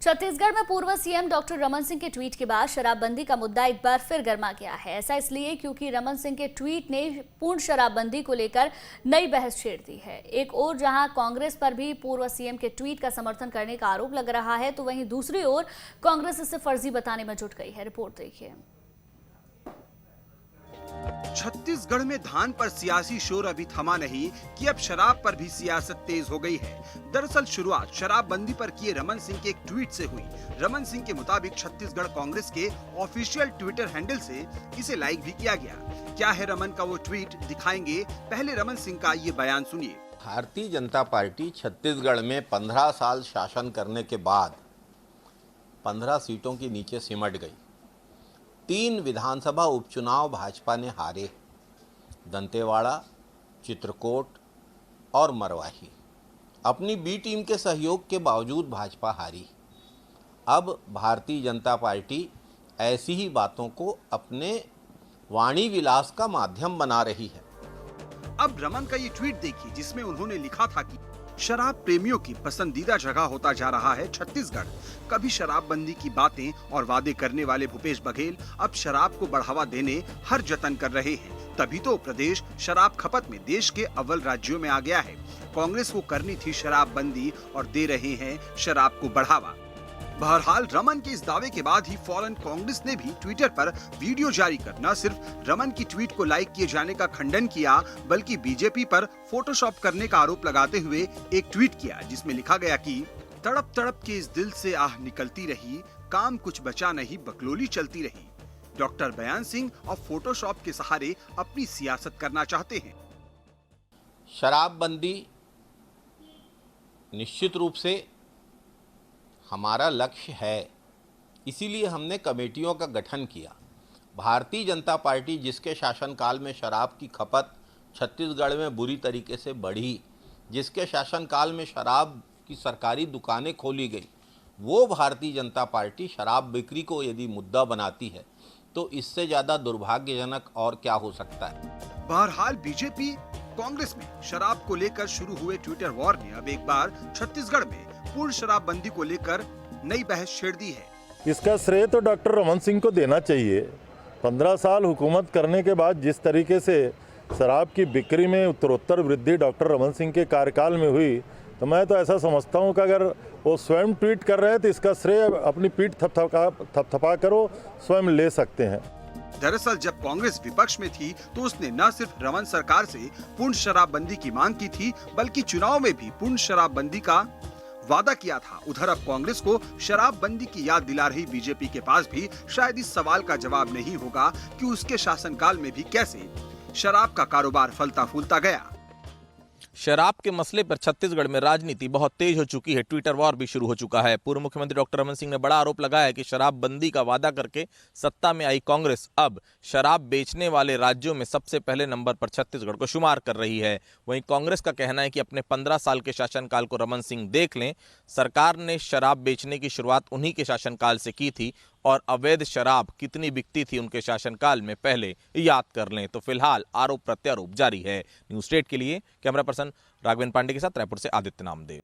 छत्तीसगढ़ में पूर्व CM doctor Raman Singh के ट्वीट के बाद शराबबंदी का मुद्दा एक बार फिर गर्मा गया है। ऐसा इसलिए क्योंकि रमन सिंह के ट्वीट ने पूर्ण शराबबंदी को लेकर नई बहस छेड़ दी है। एक ओर जहां कांग्रेस पर भी पूर्व सीएम के ट्वीट का समर्थन करने का आरोप लग रहा है, तो वहीं दूसरी ओर कांग्रेस इसे फर्जी बताने में जुट गई है। रिपोर्ट देखिए। छत्तीसगढ़ में धान पर सियासी शोर अभी थमा नहीं कि अब शराब पर भी सियासत तेज हो गई है। दरअसल शुरुआत शराबबंदी पर किए रमन सिंह के एक ट्वीट से हुई। रमन सिंह के मुताबिक छत्तीसगढ़ कांग्रेस के ऑफिशियल ट्विटर हैंडल से इसे लाइक भी किया गया। क्या है रमन का वो ट्वीट, दिखाएंगे। पहले रमन सिंह का ये बयान सुनिए। भारतीय जनता पार्टी छत्तीसगढ़ में 15 साल शासन करने के बाद 15 सीटों के नीचे सिमट गई। 3 विधानसभा उपचुनाव भाजपा ने हारे, दंतेवाड़ा, चित्रकोट और मरवाही। अपनी बी टीम के सहयोग के बावजूद भाजपा हारी। अब भारतीय जनता पार्टी ऐसी ही बातों को अपने वाणी विलास का माध्यम बना रही है। अब रमन का ये ट्वीट देखिए, जिसमें उन्होंने लिखा था कि शराब प्रेमियों की पसंदीदा जगह होता जा रहा है छत्तीसगढ़। कभी शराबबंदी की बातें और वादे करने वाले भूपेश बघेल अब शराब को बढ़ावा देने हर जतन कर रहे हैं। तभी तो प्रदेश शराब खपत में देश के अव्वल राज्यों में आ गया है। कांग्रेस को करनी थी शराबबंदी और दे रहे हैं शराब को बढ़ावा। बहरहाल रमन के इस दावे के बाद ही फौरन कांग्रेस ने भी ट्विटर पर वीडियो जारी कर न सिर्फ रमन की ट्वीट को लाइक किए जाने का खंडन किया, बल्कि बीजेपी पर फोटोशॉप करने का आरोप लगाते हुए एक ट्वीट किया, जिसमें लिखा गया कि तड़प तड़प के इस दिल से आह निकलती रही, काम कुछ बचा नहीं, बकलोली चलती रही। डॉक्टर बयान सिंह अब फोटोशॉप के सहारे अपनी सियासत करना चाहते हैं। शराबबंदी निश्चित रूप से हमारा लक्ष्य है, इसीलिए हमने कमेटियों का गठन किया। भारतीय जनता पार्टी जिसके शासनकाल में शराब की खपत छत्तीसगढ़ में बुरी तरीके से बढ़ी, जिसके शासनकाल में शराब की सरकारी दुकानें खोली गई, वो भारतीय जनता पार्टी शराब बिक्री को यदि मुद्दा बनाती है तो इससे ज़्यादा दुर्भाग्यजनक और क्या हो सकता है। बहरहाल बीजेपी कांग्रेस में शराब को लेकर शुरू हुए ट्विटर वॉर ने अब एक बार छत्तीसगढ़ में पूर्ण शराबबंदी को लेकर नई बहस छेड़ दी है। इसका श्रेय तो डॉक्टर रमन सिंह को देना चाहिए। 15 साल हुकूमत करने के बाद जिस तरीके से शराब की बिक्री में उत्तरोत्तर वृद्धि डॉक्टर रमन सिंह के कार्यकाल में हुई, तो मैं तो ऐसा समझता हूं कि अगर वो स्वयं ट्वीट कर रहे हैं तो इसका श्रेय अपनी पीठ थपथपा कर वो स्वयं ले सकते हैं। दरअसल जब कांग्रेस विपक्ष में थी तो उसने न सिर्फ रमन सरकार से पूर्ण शराबबंदी की मांग की थी, बल्कि चुनाव में भी पूर्ण शराबबंदी का वादा किया था। उधर अब कांग्रेस को शराबबंदी की याद दिला रही बीजेपी के पास भी शायद इस सवाल का जवाब नहीं होगा कि उसके शासनकाल में भी कैसे शराब का कारोबार फलता फूलता गया। शराब के मसले पर छत्तीसगढ़ में राजनीति बहुत तेज हो चुकी है। ट्विटर वॉर भी शुरू हो चुका है। पूर्व मुख्यमंत्री डॉक्टर रमन सिंह ने बड़ा आरोप लगाया कि शराबबंदी का वादा करके सत्ता में आई कांग्रेस अब शराब बेचने वाले राज्यों में सबसे पहले नंबर पर छत्तीसगढ़ को शुमार कर रही है। वहीं कांग्रेस का कहना है कि अपने 15 साल के शासनकाल को रमन सिंह देख लें, सरकार ने शराब बेचने की शुरुआत उन्हीं के शासनकाल से की थी और अवैध शराब कितनी बिकती थी उनके शासनकाल में पहले याद कर लें। तो फिलहाल आरोप प्रत्यारोप जारी है। न्यूज़ स्टेट के लिए कैमरा पर्सन राघवेंद्र पांडे के साथ रायपुर से आदित्य नामदेव।